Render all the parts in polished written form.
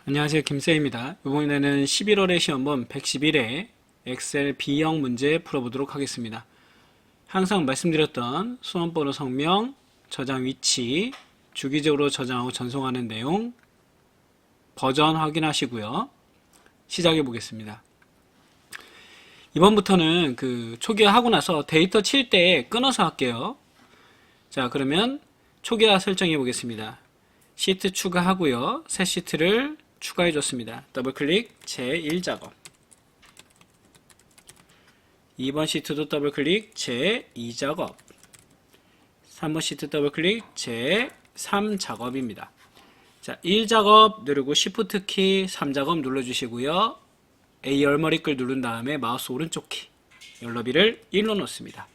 안녕하세요. 김쌤입니다. 이번에는 11월의 시험본 111회 엑셀 B형 문제 풀어보도록 하겠습니다. 항상 말씀드렸던 수험번호 성명, 저장 위치, 주기적으로 저장하고 전송하는 내용, 버전 확인하시고요. 시작해 보겠습니다. 이번부터는 초기화하고 나서 데이터 칠 때 끊어서 할게요. 자, 그러면 초기화 설정해 보겠습니다. 시트 추가하고요. 새 시트를 추가해 줬습니다. 더블 클릭 제1작업. 2번 시트도 더블 클릭 제2작업. 3번 시트 더블 클릭 제3작업입니다. 자, 1작업 누르고 Shift 키 3작업 눌러주시고요. A 열머리끌 누른 다음에 마우스 오른쪽 키 열너비를 1로 놓습니다.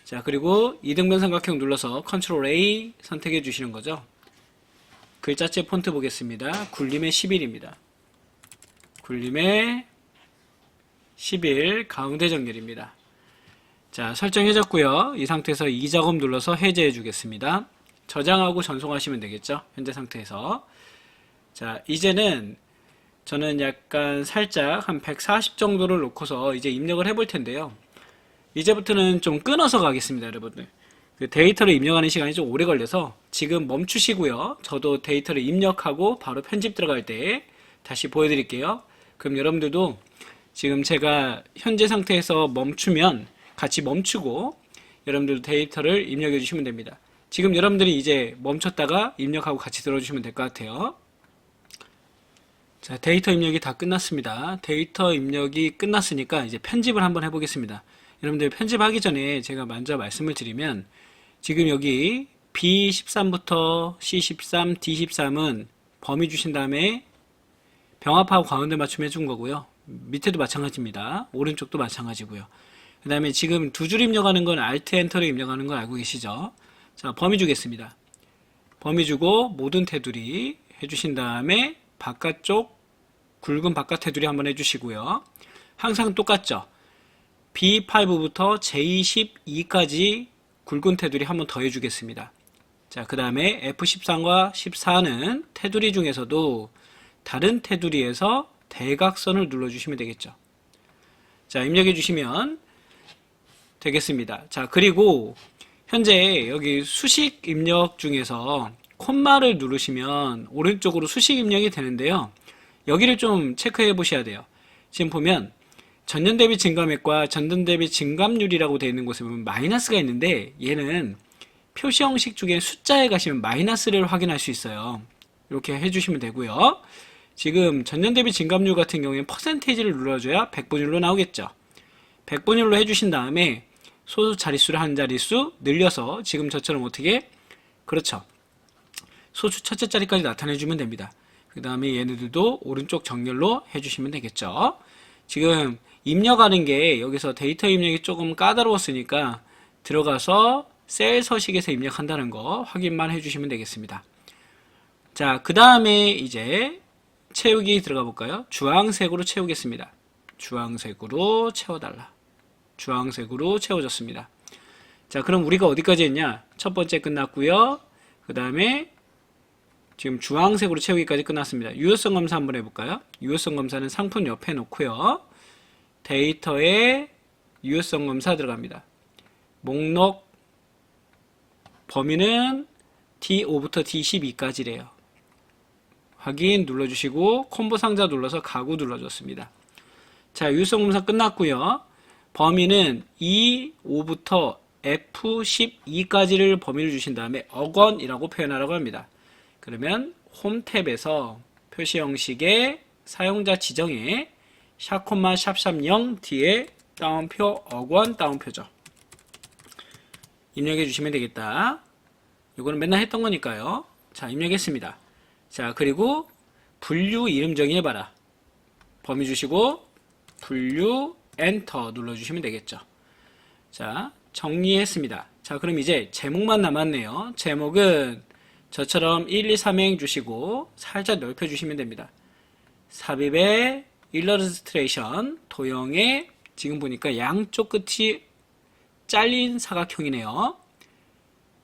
자, 그리고 이등변 삼각형 눌러서 Ctrl A 선택해 주시는 거죠. 글자체 폰트 보겠습니다. 굴림의 11입니다. 굴림의 11 가운데 정렬입니다. 자, 설정해졌고요. 이 상태에서 2작업 눌러서 해제해 주겠습니다. 저장하고 전송하시면 되겠죠. 현재 상태에서. 자, 이제는 저는 약간 살짝 한 140 정도를 놓고서 이제 입력을 해볼 텐데요. 이제부터는 좀 끊어서 가겠습니다, 여러분들. 데이터를 입력하는 시간이 좀 오래 걸려서 지금 멈추시고요. 저도 데이터를 입력하고 바로 편집 들어갈 때 다시 보여드릴게요. 그럼 여러분들도 지금 제가 현재 상태에서 멈추면 같이 멈추고 여러분들도 데이터를 입력해 주시면 됩니다. 지금 여러분들이 이제 멈췄다가 입력하고 같이 들어주시면 될 것 같아요. 자, 데이터 입력이 다 끝났습니다. 데이터 입력이 끝났으니까 이제 편집을 한번 해보겠습니다. 여러분들 편집하기 전에 제가 먼저 말씀을 드리면 지금 여기 B13부터 C13, D13은 범위 주신 다음에 병합하고 가운데 맞춤 해준 거고요. 밑에도 마찬가지입니다. 오른쪽도 마찬가지고요. 그 다음에 지금 두 줄 입력하는 건 Alt 엔터로 입력하는 거 알고 계시죠? 자, 범위 주겠습니다. 범위 주고 모든 테두리 해주신 다음에 바깥쪽 굵은 바깥 테두리 한번 해주시고요. 항상 똑같죠? B5부터 J12까지 굵은 테두리 한번 더 해주겠습니다. 자, 그 다음에 F13과 14는 테두리 중에서도 다른 테두리에서 대각선을 눌러주시면 되겠죠. 자, 입력해 주시면 되겠습니다. 자, 그리고 현재 여기 수식 입력 중에서 콤마를 누르시면 오른쪽으로 수식 입력이 되는데요. 여기를 좀 체크해 보셔야 돼요. 지금 보면 전년 대비 증감액과 전년 대비 증감률이라고 되어 있는 곳에 보면 마이너스가 있는데 얘는 표시 형식 중에 숫자에 가시면 마이너스를 확인할 수 있어요. 이렇게 해주시면 되고요. 지금 전년 대비 증감률 같은 경우에는 퍼센테이지를 눌러줘야 100분율로 나오겠죠. 100분율로 해주신 다음에 소수 자릿수를 한 자릿수 늘려서 지금 저처럼 어떻게? 그렇죠. 소수 첫째 자리까지 나타내주면 됩니다. 그 다음에 얘네들도 오른쪽 정렬로 해주시면 되겠죠. 지금 입력하는 게 여기서 데이터 입력이 조금 까다로웠으니까 들어가서 셀 서식에서 입력한다는 거 확인만 해주시면 되겠습니다. 자, 그 다음에 이제 채우기 들어가 볼까요? 주황색으로 채우겠습니다. 주황색으로 채워달라. 주황색으로 채워졌습니다. 자, 그럼 우리가 어디까지 했냐? 첫 번째 끝났고요. 그 다음에 지금 주황색으로 채우기까지 끝났습니다. 유효성 검사 한번 해볼까요? 유효성 검사는 상품 옆에 놓고요. 데이터에 유효성 검사 들어갑니다. 목록 범위는 D5부터 D12까지래요. 확인 눌러주시고 콤보 상자 눌러서 가구 눌러줬습니다. 자, 유효성 검사 끝났고요. 범위는 E5부터 F12까지를 범위를 주신 다음에 억원이라고 표현하라고 합니다. 그러면 홈 탭에서 표시 형식의 사용자 지정에 샵콤마 샵샵0 뒤에 따옴표 억원 따옴표죠. 입력해 주시면 되겠다. 이거는 맨날 했던 거니까요. 자, 입력했습니다. 자, 그리고 분류 이름 정의해봐라. 범위 주시고 분류 엔터 눌러주시면 되겠죠. 자, 정리했습니다. 자, 그럼 이제 제목만 남았네요. 제목은 저처럼 1, 2, 3행 주시고 살짝 넓혀주시면 됩니다. 삽입의 일러스트레이션 도형의 지금 보니까 양쪽 끝이 잘린 사각형이네요.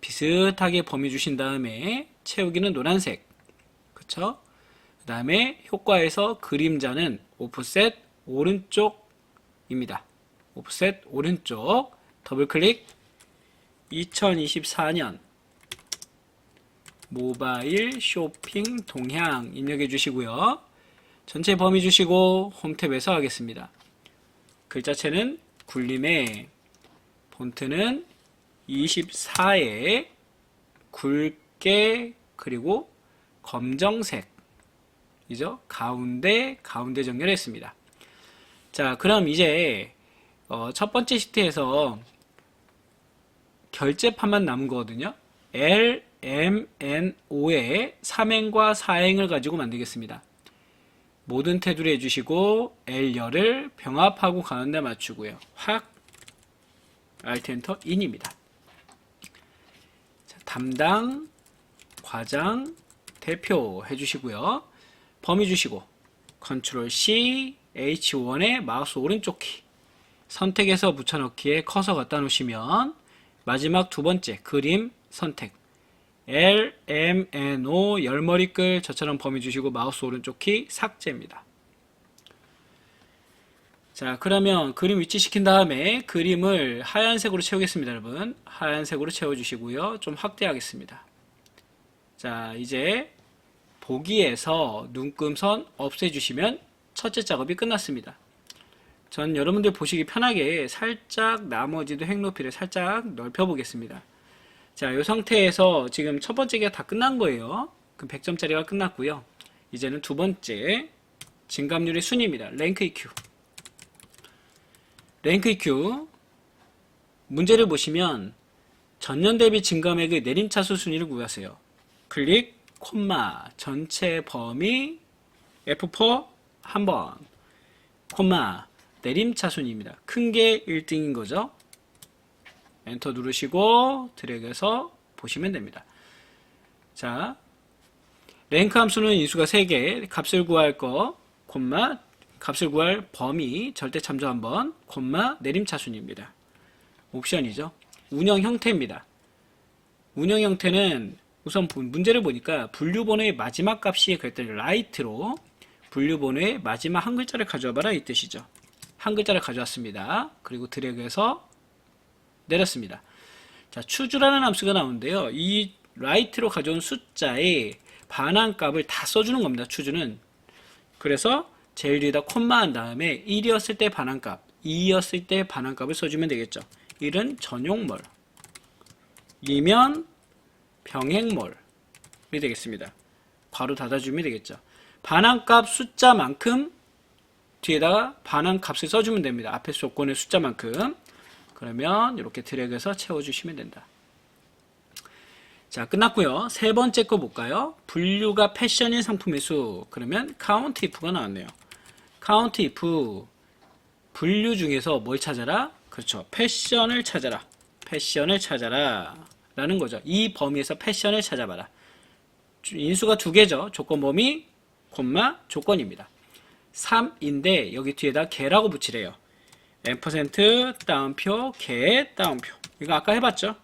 비슷하게 범위 주신 다음에 채우기는 노란색. 그쵸? 그 다음에 효과에서 그림자는 오프셋 오른쪽입니다. 오프셋 오른쪽 더블 클릭 2024년 모바일 쇼핑 동향 입력해 주시고요. 전체 범위 주시고 홈탭에서 하겠습니다. 글자체는 굴림에 폰트는 24에 굵게 그리고 검정색 이죠? 가운데 정렬했습니다. 자, 그럼 이제 첫 번째 시트에서 결제판만 남은 거거든요. L, M, N, O의 3행과 4행을 가지고 만들겠습니다. 모든 테두리 해주시고 L열을 병합하고 가운데 맞추고요. 확 Alt 엔터 인입니다. 자, 담당, 과장, 대표 해주시고요. 범위 주시고 Ctrl C, H1의 마우스 오른쪽 키 선택해서 붙여넣기에 커서 갖다 놓으시면 마지막 두 번째 그림 선택 L, M, N, O 열머리끌 저처럼 범위 주시고 마우스 오른쪽 키 삭제입니다. 자, 그러면 그림 위치시킨 다음에 그림을 하얀색으로 채우겠습니다. 여러분 하얀색으로 채워주시고요. 좀 확대하겠습니다. 자, 이제 보기에서 눈금선 없애주시면 첫째 작업이 끝났습니다. 전 여러분들 보시기 편하게 살짝 나머지도 획 높이를 살짝 넓혀 보겠습니다. 자, 이 상태에서 지금 첫 번째가 다 끝난 거예요. 그 100점짜리가 끝났고요. 이제는 두 번째 증감률의 순위입니다. 랭크 EQ. 랭크 EQ 문제를 보시면 전년 대비 증감액의 내림차수 순위를 구하세요. 클릭, 콤마, 전체 범위, F4 한번, 콤마, 내림차순입니다. 큰 게 1등인 거죠. 엔터 누르시고 드래그해서 보시면 됩니다. 자, 랭크 함수는 인수가 3개, 값을 구할 거, 콤마, 값을 구할 범위, 절대 참조 한번, 콤마, 내림차순입니다. 옵션이죠. 운영 형태입니다. 운영 형태는 우선 문제를 보니까 분류번호의 마지막 값이 그랬더니 라이트로 분류번호의 마지막 한 글자를 가져와봐라 이 뜻이죠. 한 글자를 가져왔습니다. 그리고 드래그해서 내렸습니다. 자, 추주라는 함수가 나오는데요. 이 라이트로 가져온 숫자의 반환값을 다 써주는 겁니다. 추주는. 그래서 제일 뒤에다 콤마 한 다음에 1이었을 때 반환값, 2였을 때 반환값을 써주면 되겠죠. 1은 전용몰, 2면 병행몰이 되겠습니다. 괄호 닫아주면 되겠죠. 반환값 숫자만큼 뒤에다가 반환값을 써주면 됩니다. 앞에 조건의 숫자만큼. 그러면 이렇게 드래그해서 채워주시면 된다. 자, 끝났고요. 세 번째 거 볼까요? 분류가 패션인 상품의 수. 그러면 count if가 나왔네요. count if 분류 중에서 뭘 찾아라? 그렇죠. 패션을 찾아라. 패션을 찾아라. 라는 거죠. 이 범위에서 패션을 찾아봐라. 인수가 두 개죠. 조건 범위, 콤마, 조건입니다. 3인데 여기 뒤에다 개라고 붙이래요. %, 따옴표, 개, 따옴표. 이거 아까 해봤죠?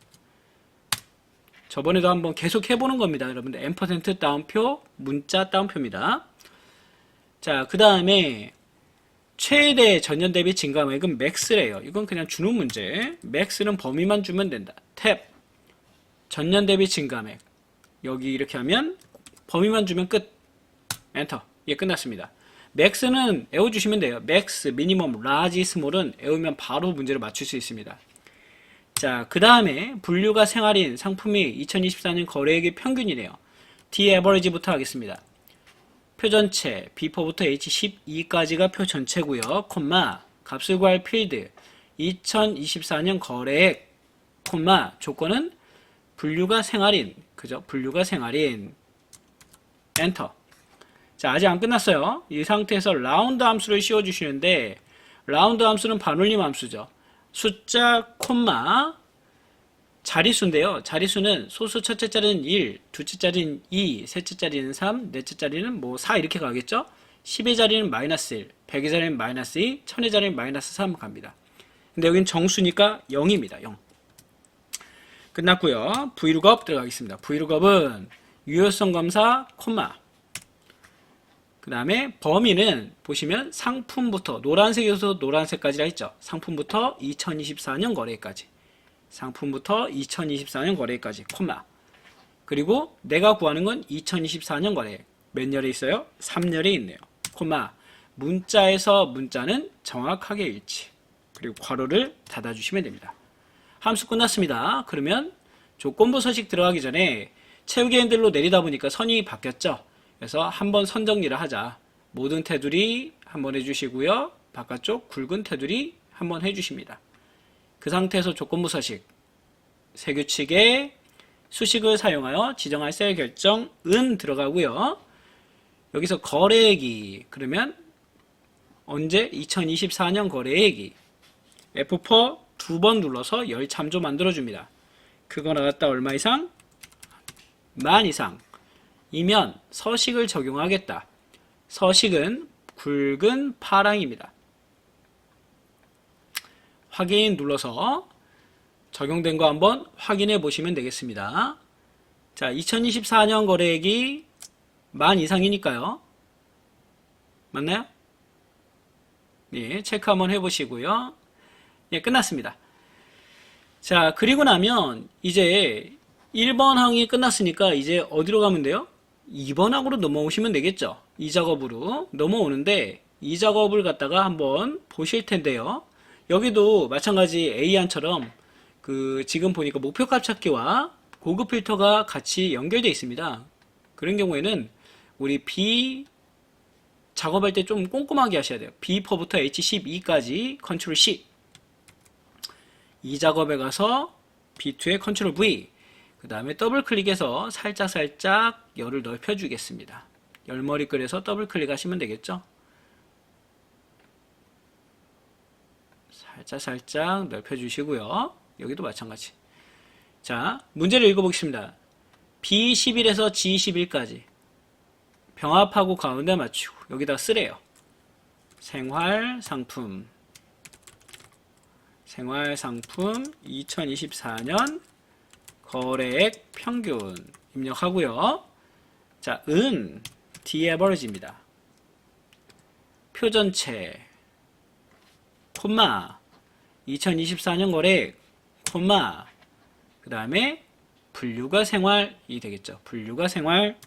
저번에도 한번 계속 해보는 겁니다. 여러분들 %, 따옴표, 문자, 따옴표입니다. 자, 그 다음에 최대 전년 대비 증감액은 맥스래요. 이건 그냥 주는 문제. 맥스는 범위만 주면 된다. 탭, 전년 대비 증감액. 여기 이렇게 하면 범위만 주면 끝. 엔터. 예, 끝났습니다. 맥스는 외워주시면 돼요. 맥스, 미니멈, 라지, 스몰은 외우면 바로 문제를 맞출 수 있습니다. 자, 그 다음에 분류가 생활인 상품이 2024년 거래액의 평균이래요. D average부터 하겠습니다. 표 전체, B포부터 H12까지가 표 전체고요. 콤마, 값을 구할 필드, 2024년 거래액, 콤마, 조건은 분류가 생활인, 그죠? 분류가 생활인, 엔터. 자, 아직 안 끝났어요. 이 상태에서 라운드 함수를 씌워주시는데, 라운드 함수는 반올림 함수죠. 숫자, 콤마, 자릿수인데요. 자릿수는 소수 첫째 자리는 1, 둘째 자리는 2, 셋째 자리는 3, 넷째 자리는 뭐 4 이렇게 가겠죠? 10의 자리는 마이너스 1, 100의 자리는 마이너스 2, 1000의 자리는 마이너스 3 갑니다. 근데 여긴 정수니까 0입니다. 0. 끝났고요. 브이룩업 들어가겠습니다. 브이룩업은 유효성 검사, 콤마. 그 다음에 범위는 보시면 상품부터 노란색에서 노란색까지라 했죠. 상품부터 2024년 거래일까지. 상품부터 2024년 거래일까지 콤마. 그리고 내가 구하는 건 2024년 거래. 몇 열에 있어요? 3열에 있네요. 콤마. 문자에서 문자는 정확하게 일치. 그리고 괄호를 닫아주시면 됩니다. 함수 끝났습니다. 그러면 조건부 서식 들어가기 전에 채우기 핸들로 내리다 보니까 선이 바뀌었죠. 그래서 한번 선 정리를 하자. 모든 테두리 한번 해주시고요. 바깥쪽 굵은 테두리 한번 해주십니다. 그 상태에서 조건부 서식 세 규칙에 수식을 사용하여 지정할 셀 결정은 들어가고요. 여기서 거래액이 그러면 언제? 2024년 거래액이 F4 두 번 눌러서 열 참조 만들어줍니다. 그거 나갔다 얼마 이상? 만 이상 이면 서식을 적용하겠다. 서식은 굵은 파랑입니다. 확인 눌러서 적용된 거 한번 확인해 보시면 되겠습니다. 자, 2024년 거래액이 만 이상이니까요. 맞나요? 예, 체크 한번 해보시고요. 예, 끝났습니다. 자, 그리고 나면 이제 1번 항이 끝났으니까 이제 어디로 가면 돼요? 2번 항으로 넘어오시면 되겠죠. 이 작업으로 넘어오는데 이 작업을 갖다가 한번 보실 텐데요. 여기도 마찬가지 A안처럼 지금 보니까 목표값 찾기와 고급 필터가 같이 연결되어 있습니다. 그런 경우에는 우리 B 작업할 때 좀 꼼꼼하게 하셔야 돼요. B4부터 H12까지 컨트롤 C. 이 작업에 가서 B2에 컨트롤 V. 그 다음에 더블 클릭해서 살짝 열을 넓혀 주겠습니다. 열머리 끌에서 더블 클릭하시면 되겠죠. 살짝 넓혀 주시고요. 여기도 마찬가지. 자, 문제를 읽어보겠습니다. B11에서 G11까지 병합하고 가운데 맞추고 여기다 쓰래요. 생활상품 2024년 거래액 평균 입력하고요. 자, The average입니다. 표전체 콤마 2024년 거래액 콤마 그 다음에 분류가 생활이 되겠죠. 분류가 생활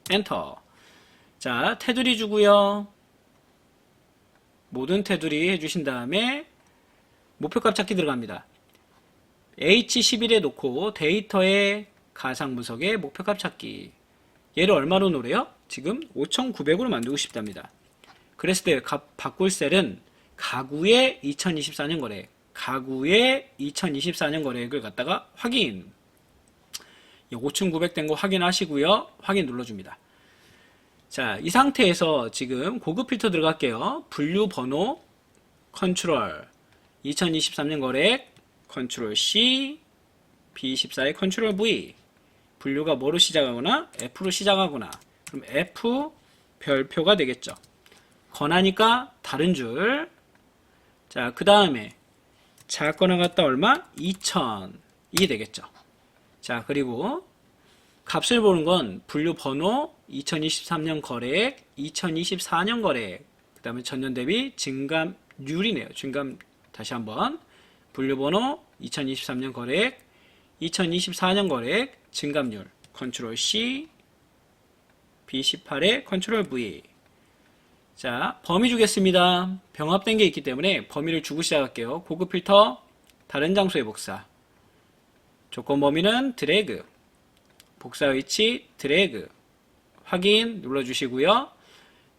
엔터. 자, 테두리 주고요. 모든 테두리 해주신 다음에 목표값 찾기 들어갑니다. H11에 놓고 데이터의 가상 분석에 목표값 찾기. 얘를 얼마로 놓으래요? 지금 5,900으로 만들고 싶답니다. 그랬을 때 바꿀 셀은 가구의 2024년 거래액, 가구의 2024년 거래액을 갖다가 확인. 5,900 된 거 확인하시고요. 확인 눌러줍니다. 자, 이 상태에서 지금 고급 필터 들어갈게요. 분류 번호 컨트롤 2023년 거래액 컨트롤 C B14의 컨트롤 V. 분류가 뭐로 시작하거나 F로 시작하거나 그럼 F 별표가 되겠죠. 권하니까 다른 줄. 자, 그 다음에 작거 나갔다 얼마? 2000이 되겠죠. 자, 그리고 값을 보는 건 분류 번호 2023년 거래액 2024년 거래액 그 다음에 전년 대비 증감률이네요. 증감 다시 한번 분류 번호 2023년 거래액 2024년 거래액 증감률 컨트롤 C B18에 컨트롤 V. 자, 범위 주겠습니다. 병합된 게 있기 때문에 범위를 주고 시작할게요. 고급 필터 다른 장소에 복사. 조건 범위는 드래그. 복사 위치 드래그. 확인 눌러주시고요.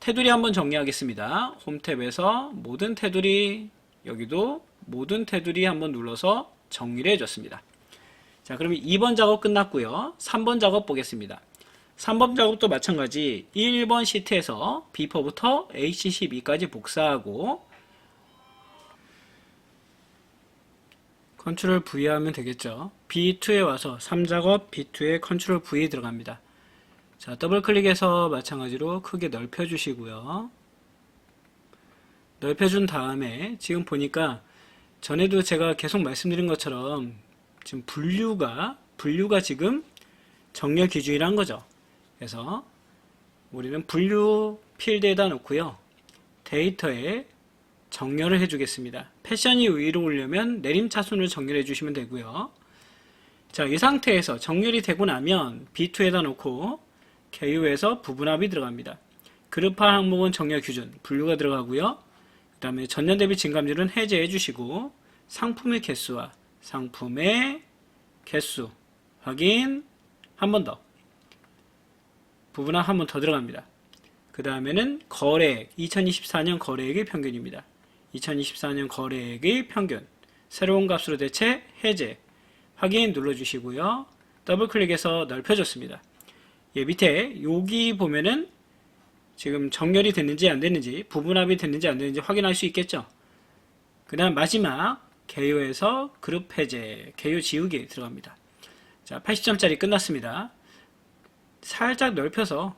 테두리 한번 정리하겠습니다. 홈 탭에서 모든 테두리, 여기도 모든 테두리 한번 눌러서 정리를 해줬습니다. 자, 그러면 2번 작업 끝났고요. 3번 작업 보겠습니다. 3번 작업도 마찬가지 1번 시트에서 B4부터 H12까지 복사하고 컨트롤 V 하면 되겠죠. B2에 와서 3작업 B2에 컨트롤 V 들어갑니다. 자, 더블 클릭해서 마찬가지로 크게 넓혀 주시고요. 넓혀 준 다음에 지금 보니까 전에도 제가 계속 말씀드린 것처럼 지금 분류가 지금 정렬 기준이란 거죠. 그래서 우리는 분류 필드에다 놓고요. 데이터에 정렬을 해주겠습니다. 패션이 위로 오려면 내림차순을 정렬해 주시면 되고요. 자, 이 상태에서 정렬이 되고 나면 B2에다 놓고 개요에서 부분합이 들어갑니다. 그룹화 항목은 정렬 기준, 분류가 들어가고요. 그 다음에 전년 대비 증감률은 해제해 주시고 상품의 개수와 상품의 개수 확인 한 번 더. 부분합 한 번 더 들어갑니다. 그 다음에는 거래액, 2024년 거래액의 평균입니다. 2024년 거래액의 평균, 새로운 값으로 대체 해제, 확인 눌러주시고요. 더블 클릭해서 넓혀줬습니다. 예, 밑에 여기 보면은 지금 정렬이 됐는지 안 됐는지, 부분합이 됐는지 안 됐는지 확인할 수 있겠죠. 그 다음 마지막 개요에서 그룹 해제, 개요 지우기 들어갑니다. 자, 80점짜리 끝났습니다. 살짝 넓혀서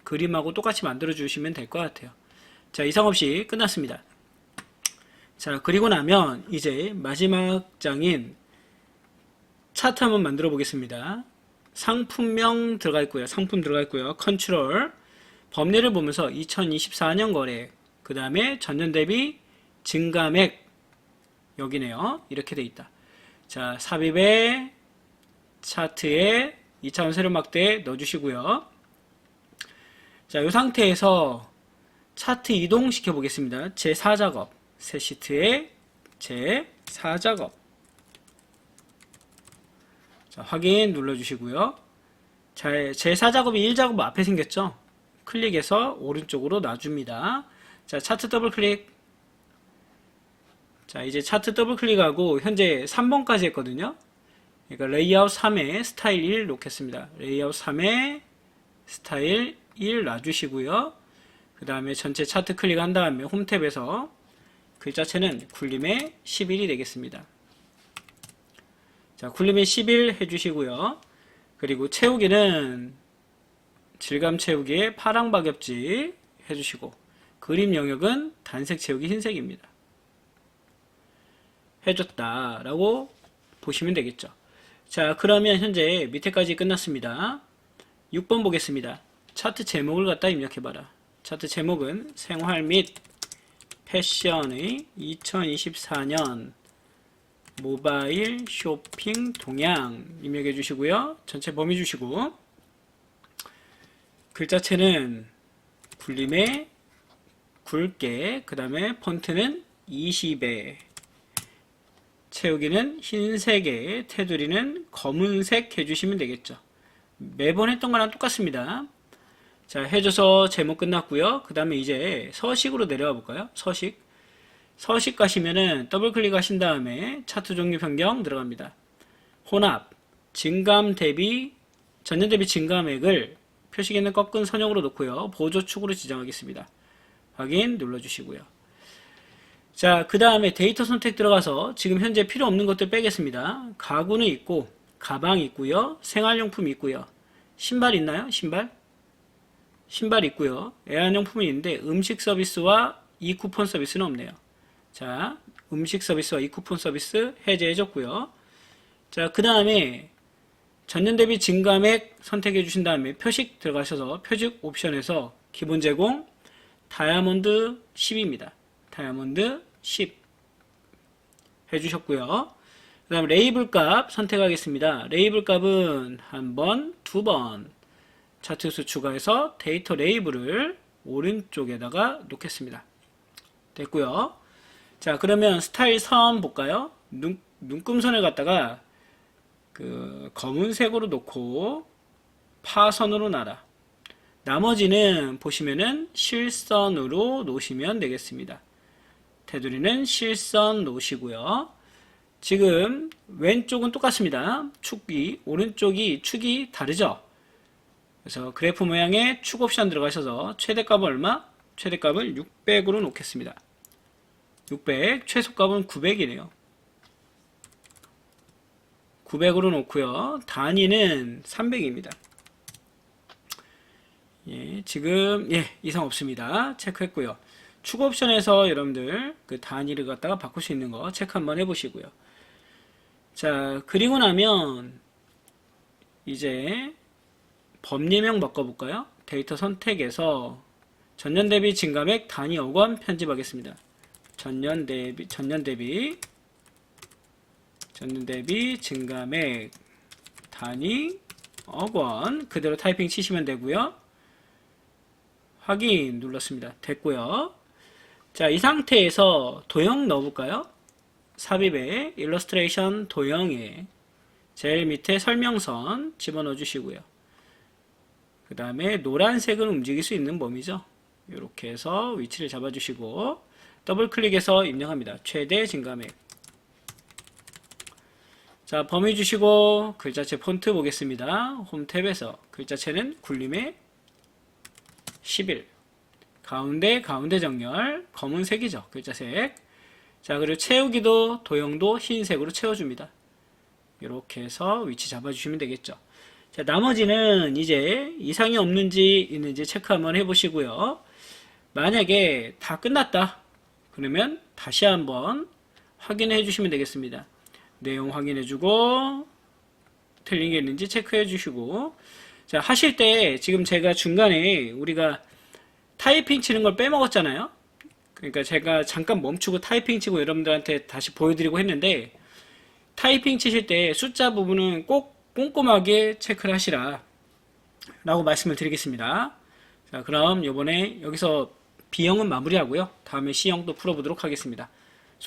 그림하고 똑같이 만들어 주시면 될 것 같아요. 자, 이상 없이 끝났습니다. 자, 그리고 나면 이제 마지막 장인 차트 한번 만들어 보겠습니다. 상품명 들어가 있고요. 상품 들어가 있고요. 컨트롤 범례를 보면서 2024년 거래, 그 다음에 전년 대비 증감액 여기네요. 이렇게 돼 있다. 자, 삽입에 차트에 2차원 세로 막대에 넣어주시고요. 자, 이 상태에서 차트 이동시켜 보겠습니다. 제4작업, 새 시트에 제4작업. 자, 확인 눌러주시고요. 자, 제4작업이 1작업 앞에 생겼죠? 클릭해서 오른쪽으로 놔줍니다. 자, 차트 더블 클릭. 자, 이제 차트 더블 클릭하고 현재 3번까지 했거든요. 그러니까 레이아웃 3에 스타일 1 놓겠습니다. 레이아웃 3에 스타일 1 놔주시고요. 그 다음에 전체 차트 클릭한 다음에 홈탭에서 글자체는 굴림의 11이 되겠습니다. 자, 굴림의 11 해주시고요. 그리고 채우기는 질감 채우기에 파랑 박엽지 해주시고, 그림 영역은 단색 채우기 흰색입니다. 해줬다라고 보시면 되겠죠. 자, 그러면 현재 밑에까지 끝났습니다. 6번 보겠습니다. 차트 제목을 갖다 입력해봐라. 차트 제목은 생활 및 패션의 2024년 모바일 쇼핑 동향 입력해 주시고요. 전체 범위 주시고, 글자체는 굴림에 굵게, 그 다음에 폰트는 20에, 채우기는 흰색에, 테두리는 검은색 해주시면 되겠죠. 매번 했던 거랑 똑같습니다. 자, 해줘서 제목 끝났고요. 그 다음에 이제 서식으로 내려와 볼까요? 서식 가시면은 더블 클릭하신 다음에 차트 종류 변경 들어갑니다. 혼합, 증감 대비, 전년 대비 증감액을 표시기는 꺾은 선형으로 놓고요. 보조축으로 지정하겠습니다. 확인 눌러주시고요. 자, 그 다음에 데이터 선택 들어가서 지금 현재 필요 없는 것들 빼겠습니다. 가구는 있고, 가방 있고요. 생활용품 있고요. 신발 있나요? 신발 있고요. 애완용품이 있는데 음식 서비스와 이 쿠폰 서비스는 없네요. 자, 음식 서비스와 이 쿠폰 서비스 해제해줬고요. 자, 그 다음에 전년 대비 증감액 선택해 주신 다음에 표식 들어가셔서 표식 옵션에서 기본 제공 다이아몬드 10입니다. 다이아몬드 10 해주셨고요. 그 다음 레이블 값 선택하겠습니다. 레이블 값은 한 번, 두 번 차트 수 추가해서 데이터 레이블을 오른쪽에다가 놓겠습니다. 됐고요. 자, 그러면 스타일 선 볼까요? 눈금선을 갖다가 그 검은색으로 놓고 파선으로 놔라. 나머지는 보시면은 실선으로 놓으시면 되겠습니다. 테두리는 실선 놓으시고요. 지금 왼쪽은 똑같습니다. 축이, 오른쪽이 축이 다르죠? 그래서 그래프 모양의 축 옵션 들어가셔서 최대값은 얼마? 최대값을 600으로 놓겠습니다. 600, 최소값은 900이네요. 900으로 놓고요. 단위는 300입니다. 예, 지금 이상 없습니다. 체크했고요. 축 옵션에서 여러분들 그 단위를 갖다가 바꿀 수 있는 거 체크 한번 해보시고요. 자, 그리고 나면 이제 법예명 바꿔볼까요? 데이터 선택에서 전년 대비 증가액 단위 억원 편집하겠습니다. 전년 대비 증가액 단위 억원 그대로 타이핑 치시면 되고요. 확인 눌렀습니다. 됐고요. 자, 이 상태에서 도형 넣어볼까요? 삽입에 일러스트레이션 도형에 제일 밑에 설명선 집어넣어 주시고요. 그 다음에 노란색은 움직일 수 있는 범위죠. 이렇게 해서 위치를 잡아주시고 더블 클릭해서 입력합니다. 최대 증가액. 자, 범위 주시고 글자체 폰트 보겠습니다. 홈 탭에서 글자체는 굴림의 11. 가운데 정렬 검은색이죠. 글자색. 자, 그리고 채우기도 도형도 흰색으로 채워줍니다. 이렇게 해서 위치 잡아주시면 되겠죠. 자, 나머지는 이제 이상이 없는지 있는지 체크 한번 해보시고요. 만약에 다 끝났다 그러면 다시 한번 확인해 주시면 되겠습니다. 내용 확인해 주고 틀린 게 있는지 체크해 주시고, 자, 하실 때 지금 제가 중간에 우리가 타이핑 치는 걸 빼먹었잖아요. 그러니까 제가 잠깐 멈추고 타이핑 치고 여러분들한테 다시 보여드리고 했는데, 타이핑 치실 때 숫자 부분은 꼭 꼼꼼하게 체크를 하시라 라고 말씀을 드리겠습니다. 자, 그럼 요번에 여기서 B형은 마무리하고요. 다음에 C형도 풀어보도록 하겠습니다.